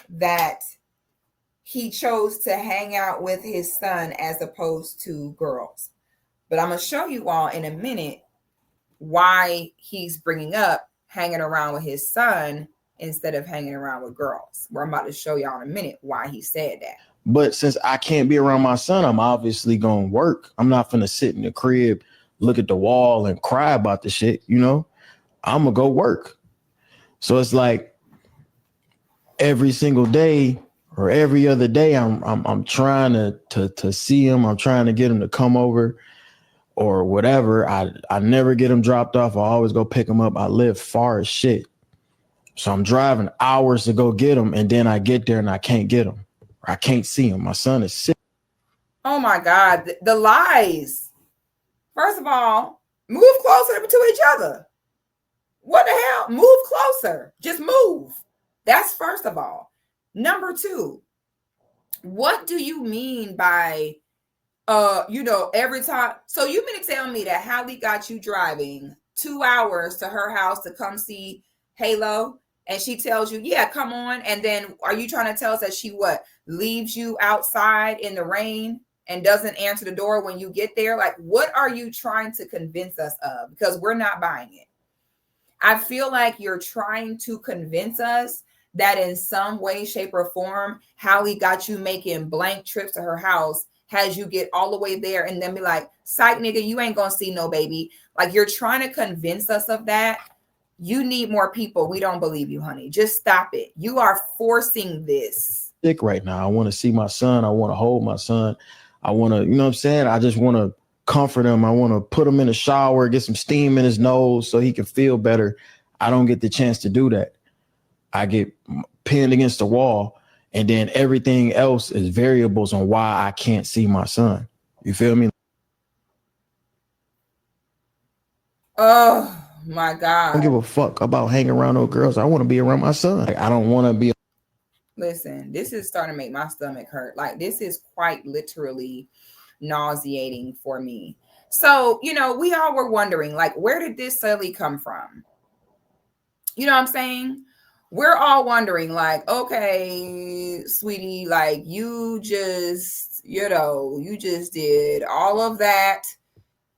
that he chose to hang out with his son as opposed to girls. But I'm going to show you all in a minute why he's bringing up hanging around with his son instead of hanging around with girls. I'm about to show y'all in a minute why he said that. But since I can't be around my son, I'm obviously going to work. I'm not going to sit in the crib, look at the wall and cry about the shit, you know? I'm going to go work. So it's like every single day or every other day, I'm trying to see him. I'm trying to get him to come over or whatever. I never get him dropped off. I always go pick him up. I live far as shit. So I'm driving hours to go get him. And then I get there and I can't get him. Or I can't see him. My son is sick. Oh my God, the lies. First of all, move closer to each other. What the hell? Move closer. Just move. That's first of all. Number two, what do you mean by every time? So you mean to tell me that Halle got you driving 2 hours to her house to come see Halo, and she tells you, yeah, come on, and then are you trying to tell us that she leaves you outside in the rain and doesn't answer the door when you get there? Like, what are you trying to convince us of? Because we're not buying it. I feel like you're trying to convince us that in some way, shape, or form, Halle got you making blank trips to her house, has you get all the way there, and then be like, psych, nigga, you ain't gonna see no baby. Like, you're trying to convince us of that. You need more people. We don't believe you, honey. Just stop it. You are forcing this. Sick right now. I want to see my son. I want to hold my son. I want to, you know what I'm saying? I just want to comfort him. I want to put him in the shower, get some steam in his nose so he can feel better. I don't get the chance to do that. I get pinned against the wall, and then everything else is variables on why I can't see my son. You feel me? Oh my God. I don't give a fuck about hanging around those girls. I want to be around my son. Like, I don't want to be. Listen, this is starting to make my stomach hurt. Like, this is quite literally nauseating for me. So, we all were wondering, like, where did this suddenly come from? You know what I'm saying? We're all wondering, like, okay, sweetie, like, you just did all of that.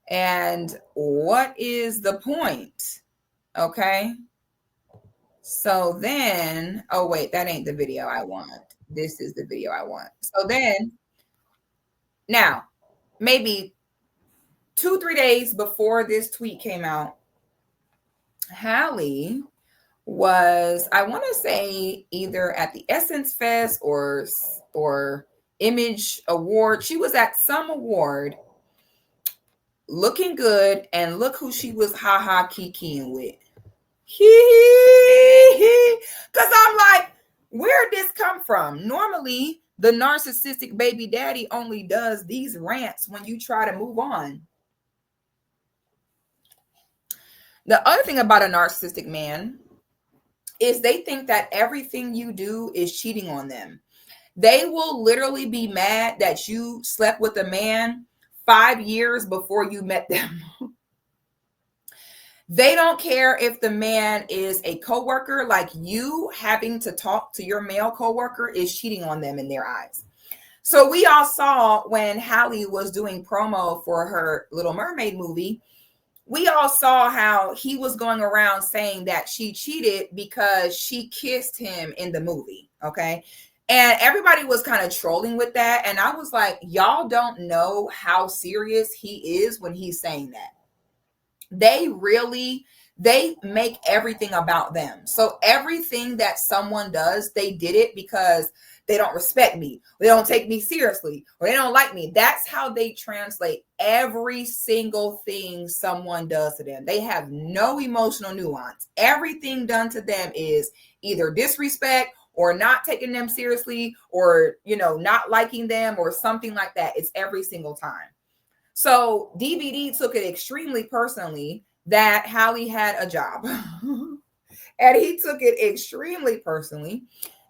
And what is the point? Okay. So then, oh wait, that ain't the video I want. This is the video I want. So then, now, maybe 2-3 days before this tweet came out, Halle was, I want to say, either at the Essence Fest or Image Award. She was at some award looking good, and look who she was kikiing with. Because I'm like, where'd this come from? Normally, the narcissistic baby daddy only does these rants when you try to move on. The other thing about a narcissistic man is they think that everything you do is cheating on them. They will literally be mad that you slept with a man 5 years before you met them. They don't care if the man is a coworker. Like, you having to talk to your male coworker is cheating on them in their eyes. So we all saw when Halle was doing promo for her Little Mermaid movie, we all saw how he was going around saying that she cheated because she kissed him in the movie. Okay. And everybody was kind of trolling with that. And I was like, y'all don't know how serious he is when he's saying that. They make everything about them. So everything that someone does, they did it because they don't respect me, they don't take me seriously, or they don't like me. That's how they translate every single thing someone does to them. They have no emotional nuance. Everything done to them is either disrespect or not taking them seriously, or, not liking them or something like that. It's every single time. So DVD took it extremely personally that Halle had a job. And he took it extremely personally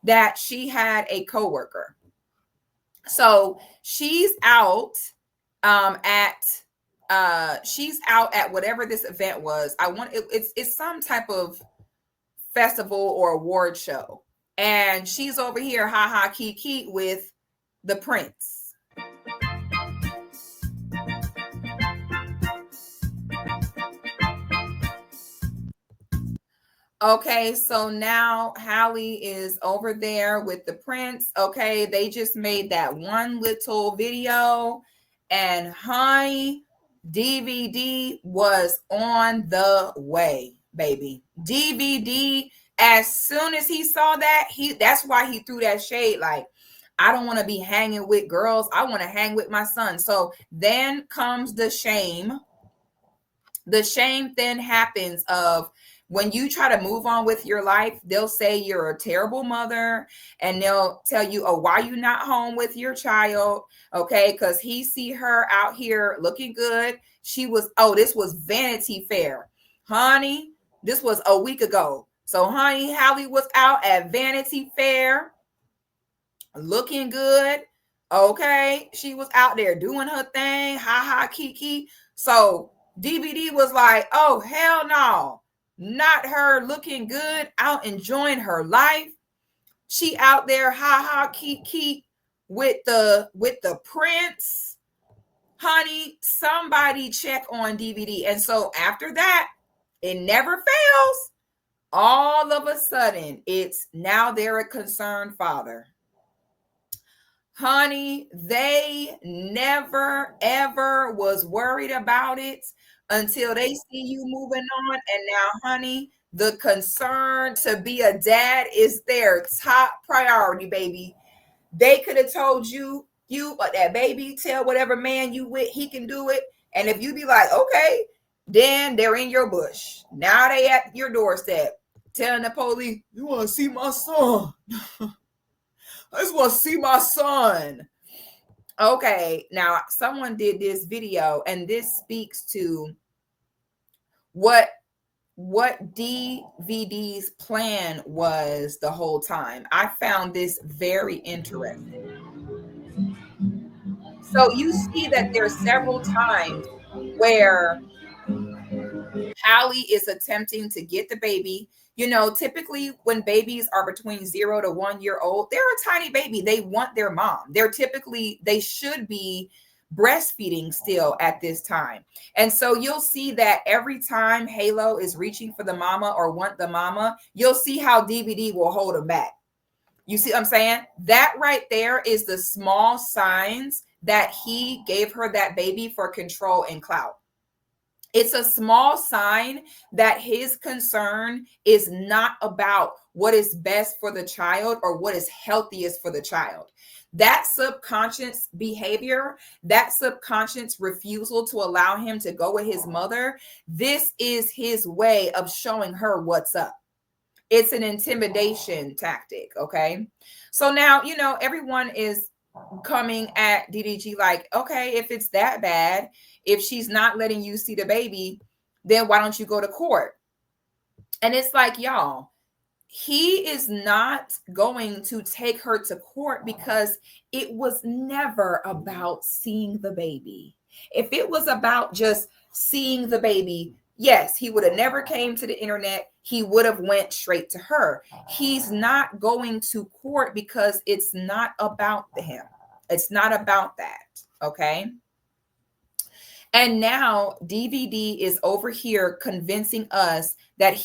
that she had a coworker. So she's out at whatever this event was. It's some type of festival or award show. And she's over here kiki with the prince. Okay, so now Halle is over there with the prince. Okay, they just made that one little video, and honey, DVD was on the way, baby. DVD, as soon as he saw that, that's why he threw that shade. Like, I don't want to be hanging with girls. I want to hang with my son. So then comes the shame. The shame then happens of when you try to move on with your life, they'll say you're a terrible mother, and they'll tell you, oh, why you not home with your child? Okay, because he see her out here looking good. This was Vanity Fair. Honey, this was a week ago. So, honey, Halle was out at Vanity Fair looking good. Okay, she was out there doing her thing. Ha ha, kiki. So DVD was like, oh, hell no. Not her looking good, out enjoying her life. She out there, ha ha, kiki, with the prince. Honey, somebody check on DVD. And so after that, it never fails. All of a sudden, it's now they're a concerned father. Honey, they never ever was worried about it until they see you moving on. And now, honey, the concern to be a dad is their top priority, baby. They could have told you, but that baby, tell whatever man you with, he can do it. And if you be like, okay, then they're in your bush. Now they at your doorstep telling the police, you want to see my son? I just want to see my son. Okay, now someone did this video, and this speaks to what DVD's plan was the whole time. I found this very interesting. So you see that there's several times where Halle is attempting to get the baby. You know, typically when babies are between 0 to 1 year old, they're a tiny baby. They want their mom. They should be breastfeeding still at this time. And so you'll see that every time Halo is reaching for the mama or want the mama, you'll see how DVD will hold him back. You see what I'm saying? That right there is the small signs that he gave her that baby for control and clout. It's a small sign that his concern is not about what is best for the child or what is healthiest for the child. That subconscious behavior, that subconscious refusal to allow him to go with his mother, this is his way of showing her what's up. It's an intimidation tactic, okay? So now, you know, everyone is coming at DDG like, okay, if it's that bad, if she's not letting you see the baby, then why don't you go to court? And it's like, y'all, he is not going to take her to court because it was never about seeing the baby. If it was about just seeing the baby, yes, he would have never came to the internet. He would have went straight to her. He's not going to court because it's not about him. It's not about that. Okay. And now DVD is over here convincing us that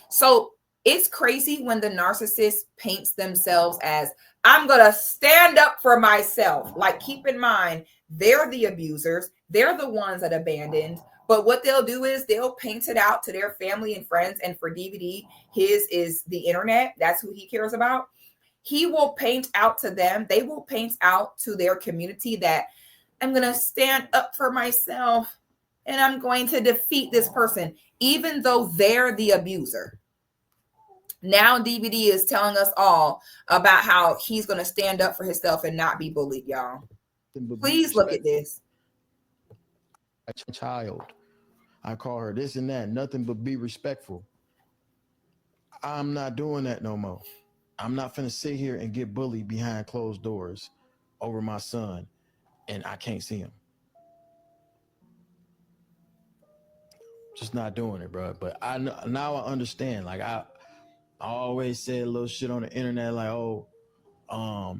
so it's crazy when the narcissist paints themselves as, I'm going to stand up for myself. Like, keep in mind, they're the abusers. They're the ones that abandoned. But what they'll do is they'll paint it out to their family and friends. And for DVD, his is the internet. That's who he cares about. He will paint out to them. They will paint out to their community that I'm going to stand up for myself and I'm going to defeat this person, even though they're the abuser. Now DVD is telling us all about how he's going to stand up for himself and not be bullied, y'all. Please look at this. A child. I call her this and that, nothing but be respectful. I'm not doing that no more. I'm not finna sit here and get bullied behind closed doors over my son and I can't see him. Just not doing it, bro. But now I understand. Like I always said a little shit on the internet like, oh, I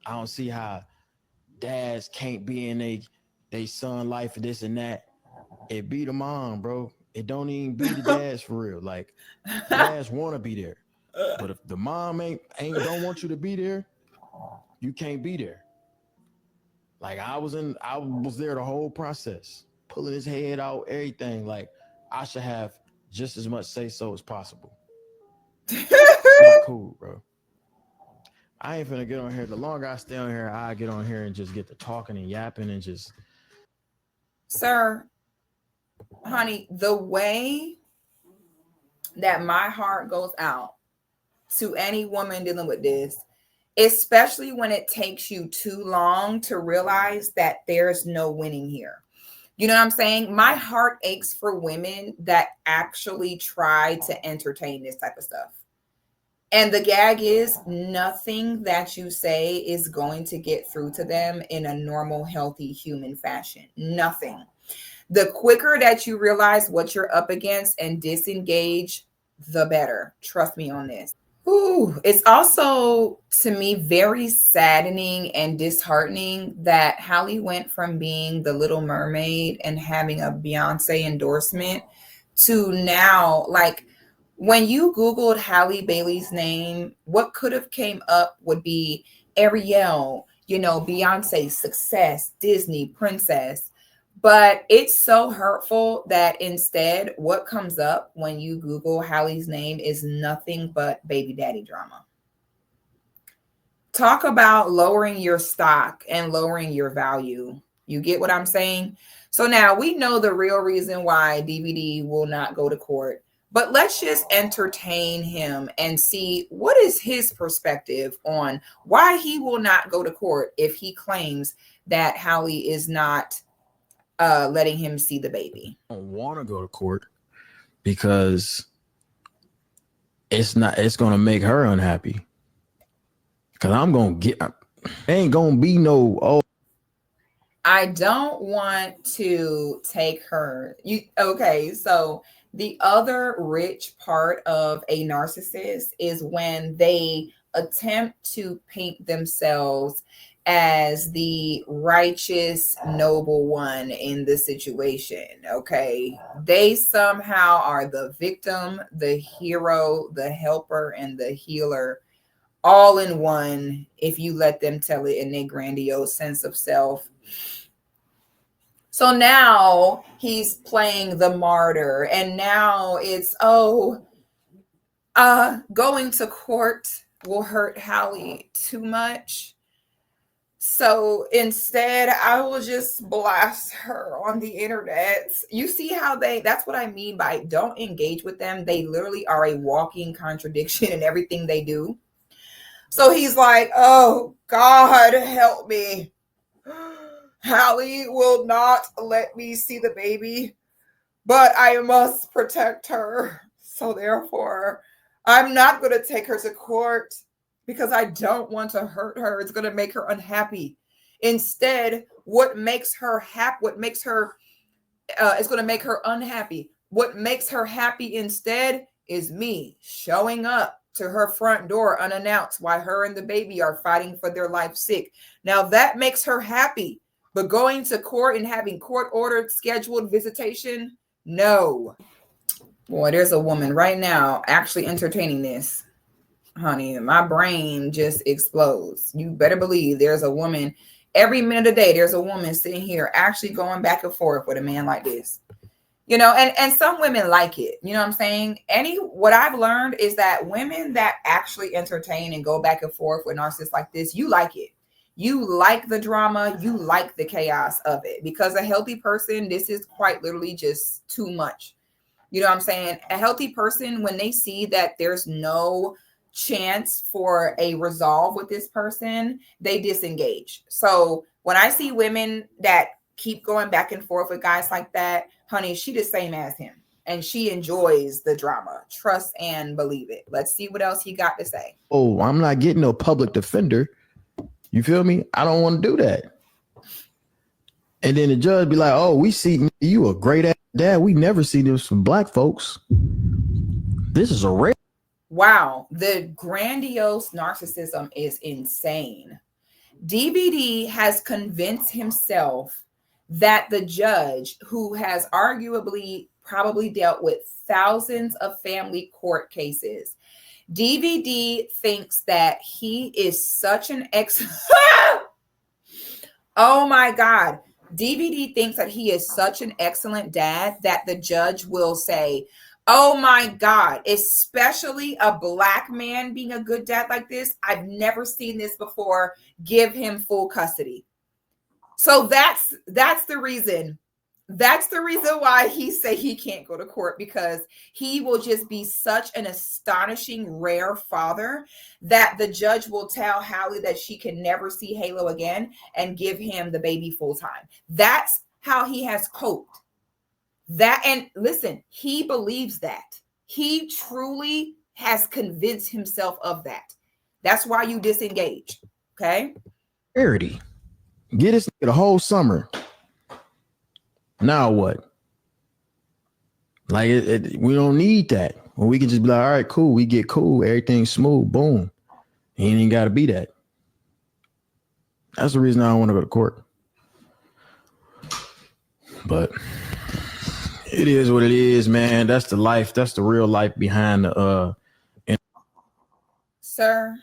don't see how dads can't be in they son life and this and that. It be the mom, bro. It don't even be the dads for real. Like dads want to be there. But if the mom ain't don't want you to be there, you can't be there. Like I was there the whole process, pulling his head out, everything. Like I should have just as much say so as possible. Not cool, bro. I ain't finna get on here. The longer I stay on here, I get on here and just get to talking and yapping and just. Sir, honey, the way that my heart goes out to any woman dealing with this, especially when it takes you too long to realize that there's no winning here. You know what I'm saying? My heart aches for women that actually try to entertain this type of stuff. And the gag is nothing that you say is going to get through to them in a normal, healthy human fashion. Nothing. The quicker that you realize what you're up against and disengage, the better. Trust me on this. Ooh, it's also to me very saddening and disheartening that Halle went from being the Little Mermaid and having a Beyonce endorsement to now, like, when you Googled Halle Bailey's name, what could have came up would be Ariel, Beyonce, success, Disney, princess. But it's so hurtful that instead, what comes up when you Google Halle's name is nothing but baby daddy drama. Talk about lowering your stock and lowering your value. You get what I'm saying? So now we know the real reason why DVD will not go to court, but let's just entertain him and see what is his perspective on why he will not go to court if he claims that Halle is not letting him see the baby. I don't want to go to court because it's going to make her unhappy. Because ain't going to be no, I don't want to take her. Okay, so the other rich part of a narcissist is when they attempt to paint themselves as the righteous, noble one in the situation. Okay. They somehow are the victim, the hero, the helper, and the healer all in one if you let them tell it in a grandiose sense of self. So now he's playing the martyr, and now it's, going to court will hurt Halle too much. So instead, I will just blast her on the internet. You see how that's what I mean by don't engage with them. They literally are a walking contradiction in everything they do. So he's like, oh, God, help me. Halle will not let me see the baby, but I must protect her. So therefore, I'm not going to take her to court because I don't want to hurt her. It's going to make her unhappy. Instead, what makes her happy, it's going to make her unhappy. What makes her happy instead is me showing up to her front door unannounced while her and the baby are fighting for their life sick. Now that makes her happy, but going to court and having court-ordered scheduled visitation, no. Boy, there's a woman right now actually entertaining this. Honey, my brain just explodes. You better believe there's a woman every minute of the day. There's a woman sitting here actually going back and forth with a man like this, and some women like it. You know what I'm saying? What I've learned is that women that actually entertain and go back and forth with narcissists like this, you like it. You like the drama. You like the chaos of it, because a healthy person, this is quite literally just too much. You know what I'm saying? A healthy person, when they see that there's no chance for a resolve with this person, they disengage. So when I see women that keep going back and forth with guys like that, honey, she the same as him, and she enjoys the drama. Trust and believe it. Let's see what else he got to say. Oh, I'm not getting no public defender. You feel me? I don't want to do that. And then the judge be like, oh, we see you a great ass dad. We never see this from black folks. This is a rare. Wow, the grandiose narcissism is insane. DVD has convinced himself that the judge, who has arguably probably dealt with thousands of family court cases, DVD thinks that he is such an oh my God. DVD thinks that he is such an excellent dad that the judge will say, oh my God, especially a black man being a good dad like this. I've never seen this before. Give him full custody. So that's the reason That's the reason why he say he can't go to court, because he will just be such an astonishing, rare father that the judge will tell Halle that she can never see Halo again and give him the baby full time. That's how he has coped. That, and listen, he believes that. He truly has convinced himself of that. That's why you disengage. Okay. Charity. Get us the whole summer. Now what? Like we don't need that. When we can just be like, all right, cool. We get cool. Everything's smooth. Boom. He ain't even got to be that. That's the reason I don't want to go to court. But it is what it is, man. That's the life. That's the real life behind the Sir.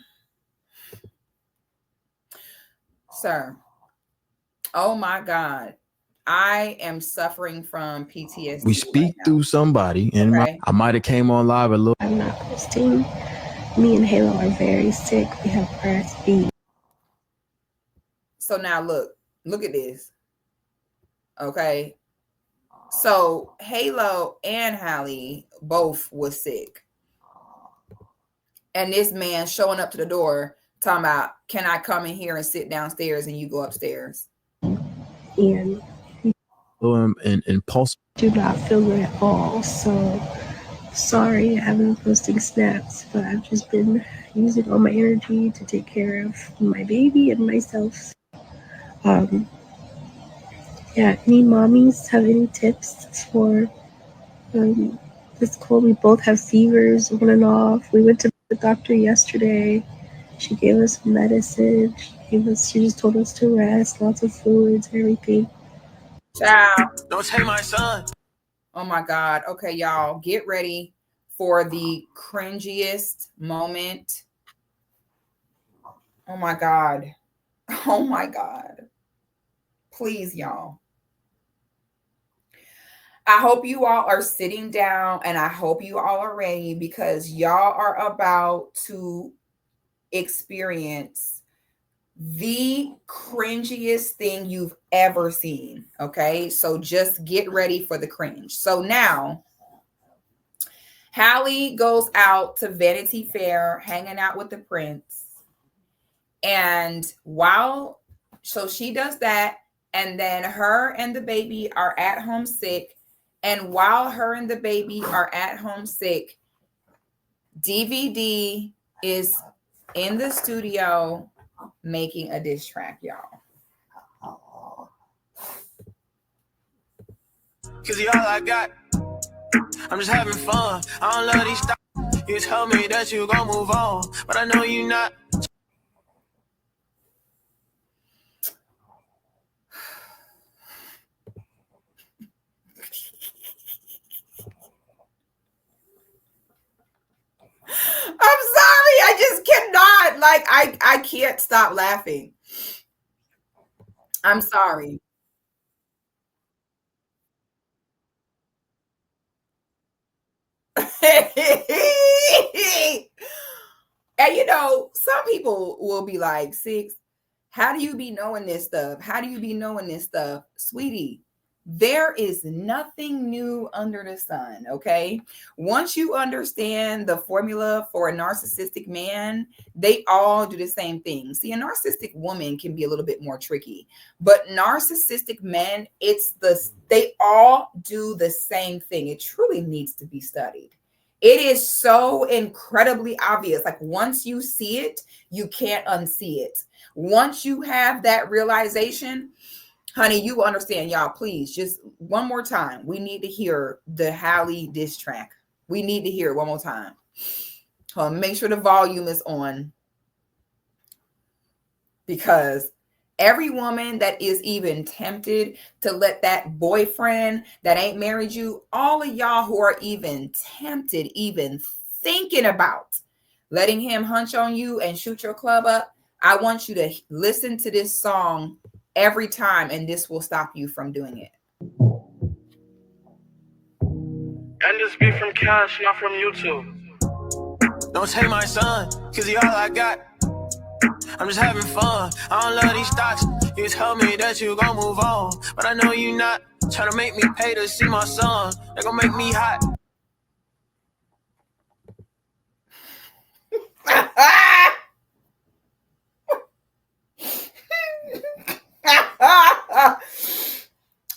Oh my God. I am suffering from PTSD. We speak through somebody, and okay. I might have came on live a little. I'm not posting. Me and Halo are very sick. We have RSV. So now look at this. Okay. So Halo and Halle both was sick. And this man showing up to the door talking about, can I come in here and sit downstairs and you go upstairs? And Impulse. Do not feel good at all. So sorry I haven't been posting snaps, but I've just been using all my energy to take care of my baby and myself. Yeah, any mommies have any tips for this cold? We both have fevers on and off. We went to the doctor yesterday. She gave us medicine. She just told us to rest, lots of fluids, everything. Ciao. Don't take my son. Oh my God. Okay, y'all, get ready for the cringiest moment. Oh my God. Oh my God. Please, y'all. I hope you all are sitting down, and I hope you all are ready, because y'all are about to experience the cringiest thing you've ever seen. Okay, so just get ready for the cringe. So now Halle goes out to Vanity Fair, hanging out with the prince. And so she does that, and then her and the baby are at home sick. And while her and the baby are at home sick, DVD is in the studio making a diss track, y'all. Cause you all I got. I'm just having fun. I don't love these stuff. You told me that you gon' move on, but I know you not. I'm sorry. I just cannot. Like, I can't stop laughing. I'm sorry. And you know, some people will be like, Six, how do you be knowing this stuff? How do you be knowing this stuff? Sweetie, there is nothing new under the sun, okay? Once you understand the formula for a narcissistic man, they all do the same thing. See, a narcissistic woman can be a little bit more tricky, but narcissistic men, they all do the same thing. It truly needs to be studied. It is so incredibly obvious. Like, once you see it, you can't unsee it. Once you have that realization, honey, you understand. Y'all, please, just one more time. We need to hear the Halle diss track. We need to hear it one more time. Make sure the volume is on, because every woman that is even tempted to let that boyfriend that ain't married you, all of y'all who are even tempted, even thinking about letting him hunch on you and shoot your club up, I want you to listen to this song every time, and this will stop you from doing it. And this be from Cash, not from YouTube. Don't take my son, cause he all I got. I'm just having fun. I don't love these stocks. You told me that you gon' move on, but I know you not. Trying to make me pay to see my son. They gonna make me hot.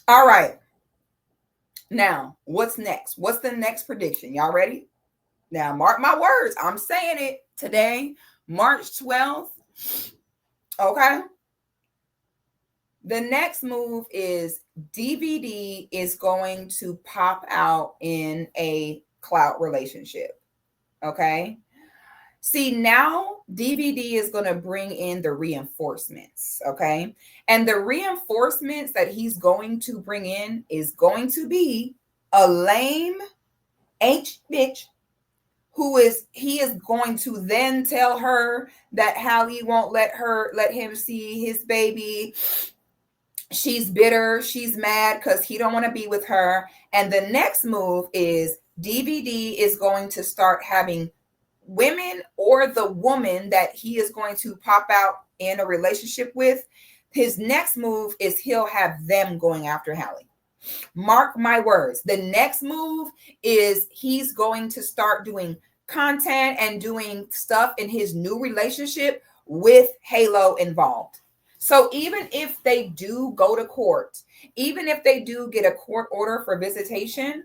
All right. Now, what's next? What's the next prediction? Y'all ready? Now, mark my words. I'm saying it today, March 12th. Okay. The next move is DVD is going to pop out in a clout relationship. Okay. See, now DVD is going to bring in the reinforcements. Okay. And the reinforcements that he's going to bring in is going to be a lame H bitch he is going to then tell her that Halle won't let him see his baby. She's bitter. She's mad because he don't want to be with her. And the next move is DVD is going to start having women or the woman that he is going to pop out in a relationship with. His next move is he'll have them going after Halle. Mark my words. The next move is he's going to start doing content and doing stuff in his new relationship with Halo involved. So even if they do go to court, even if they do get a court order for visitation,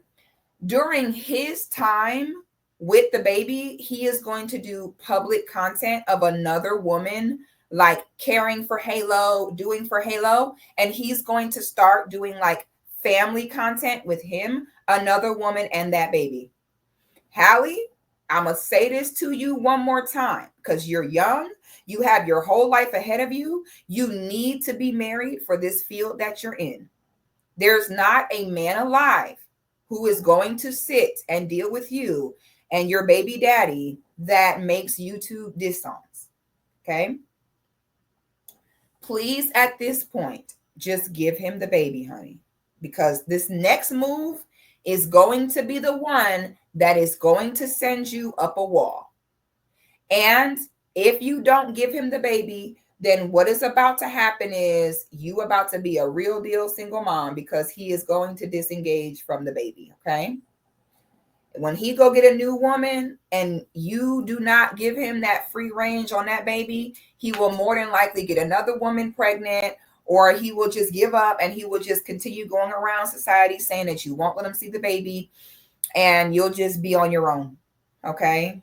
during his time with the baby, he is going to do public content of another woman, like caring for Halo, doing for Halo. And he's going to start doing like family content with him, another woman, and that baby. Halle, I'm going to say this to you one more time because you're young. You have your whole life ahead of you. You need to be married for this field that you're in. There's not a man alive who is going to sit and deal with you and your baby daddy that makes YouTube diss songs. Okay? Please, at this point, just give him the baby, honey, because this next move is going to be the one that is going to send you up a wall. And if you don't give him the baby, then what is about to happen is you about to be a real deal single mom because he is going to disengage from the baby. Okay. When he go get a new woman and you do not give him that free range on that baby, he will more than likely get another woman pregnant, or he will just give up and he will just continue going around society saying that you won't let him see the baby and you'll just be on your own. Okay.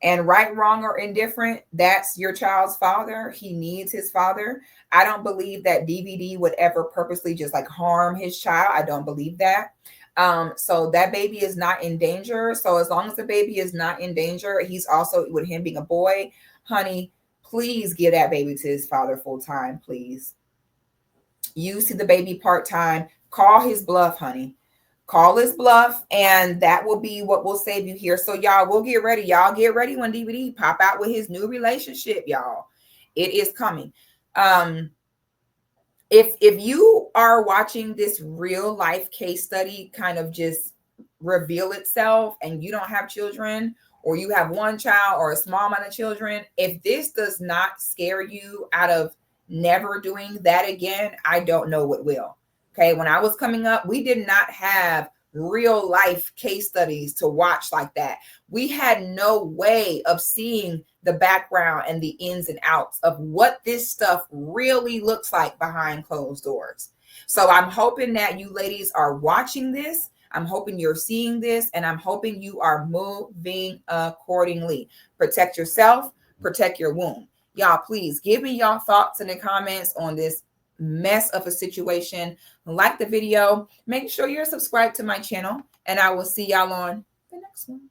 And right, wrong, or indifferent, that's your child's father. He needs his father. I don't believe that DVD would ever purposely just like harm his child. I don't believe that. So that baby is not in danger. So as long as the baby is not in danger, he's also, with him being a boy, honey, please give that baby to his father full time, please. You see the baby part-time, call his bluff, honey. Call his bluff, and that will be what will save you here. So y'all, we'll get ready. Y'all get ready when DVD pop out with his new relationship, y'all. It is coming. If you are watching this real life case study kind of just reveal itself and you don't have children, or you have one child or a small amount of children, if this does not scare you out of never doing that again, I don't know what will. Okay, when I was coming up, we did not have real life case studies to watch like that. We had no way of seeing the background and the ins and outs of what this stuff really looks like behind closed doors. So I'm hoping that you ladies are watching this. I'm hoping you're seeing this, and I'm hoping you are moving accordingly. Protect yourself, protect your womb. Y'all, please give me y'all thoughts in the comments on this mess of a situation. Like the video, make sure you're subscribed to my channel, and I will see y'all on the next one.